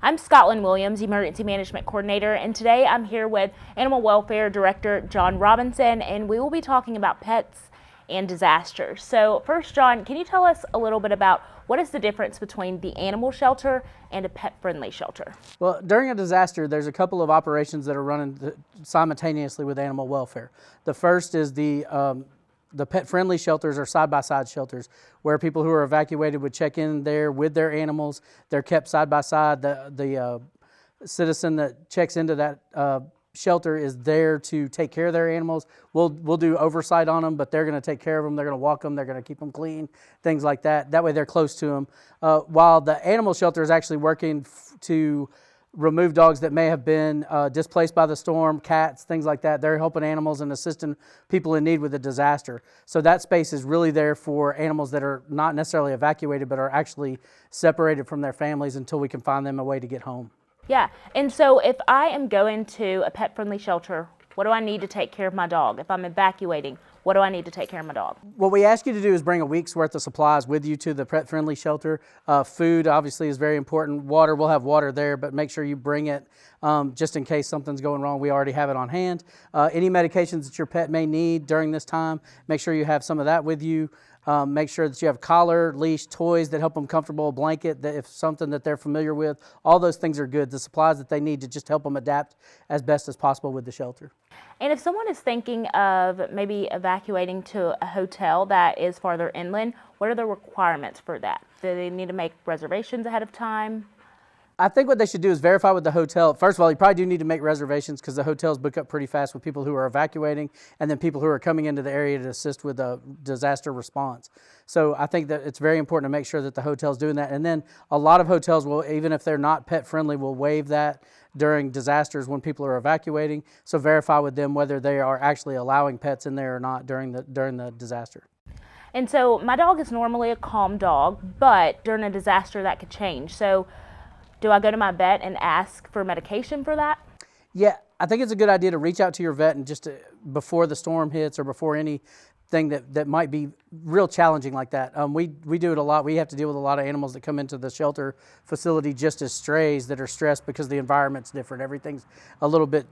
I'm Scotland Williams, Emergency Management Coordinator, and today I'm here with Animal Welfare Director John Robinson, and we will be talking about pets and disasters. So first, John, can you tell us a little bit about what is the difference between the animal shelter and a pet-friendly shelter? Well, during a disaster, there's a couple of operations that are running simultaneously with animal welfare. The first is the pet-friendly shelters or side-by-side shelters, where people who are evacuated would check in there with their animals. They're kept side by side. The citizen that checks into that shelter is there to take care of their animals. We'll do oversight on them, but they're going to take care of them. They're going to walk them. They're going to keep them clean, things like that. That way they're close to them. While the animal shelter is actually working to remove dogs that may have been displaced by the storm, cats, things like that. They're helping animals and assisting people in need with a disaster. So that space is really there for animals that are not necessarily evacuated, but are actually separated from their families until we can find them a way to get home. Yeah, and so if I am going to a pet-friendly shelter, what do I need to take care of my dog? If I'm evacuating, what do I need to take care of my dog? What we ask you to do is bring a week's worth of supplies with you to the pet-friendly shelter. Food obviously is very important. Water, we'll have water there, but make sure you bring it just in case something's going wrong. We already have it on hand. Any medications that your pet may need during this time, make sure you have some of that with you. Make sure that you have collar, leash, toys that help them comfortable, a blanket, that if something that they're familiar with. All those things are good. The supplies that they need to just help them adapt as best as possible with the shelter. And if someone is thinking of maybe evacuating to a hotel that is farther inland, what are the requirements for that? Do they need to make reservations ahead of time? I think what they should do is verify with the hotel. First of all, you probably do need to make reservations because the hotels book up pretty fast with people who are evacuating and then people who are coming into the area to assist with a disaster response. So I think that it's very important to make sure that the hotel's doing that. And then a lot of hotels will, even if they're not pet friendly, will waive that during disasters when people are evacuating. So verify with them whether they are actually allowing pets in there or not during the disaster. And so my dog is normally a calm dog, but during a disaster that could change. So do I go to my vet and ask for medication for that? Yeah, I think it's a good idea to reach out to your vet and before the storm hits or before anything that might be real challenging like that. We do it a lot. We have to deal with a lot of animals that come into the shelter facility just as strays that are stressed because the environment's different. Everything's a little bit,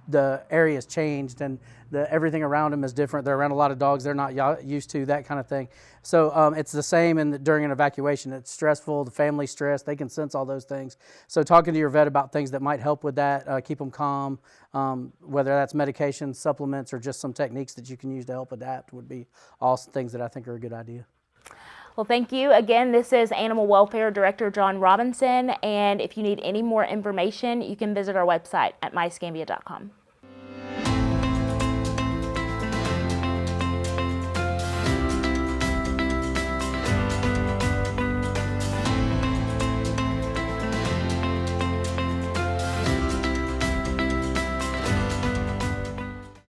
the area's changed and everything around them is different. They're around a lot of dogs they're not used to, that kind of thing. So it's the same during an evacuation. It's stressful, the family's stressed, they can sense all those things. So talking to your vet about things that might help with that, keep them calm, whether that's medication, supplements, or just some techniques that you can use to help adapt would be all things that I think are a good idea. Well, thank you. Again, this is Animal Welfare Director John Robinson, and if you need any more information, you can visit our website at myscambia.com.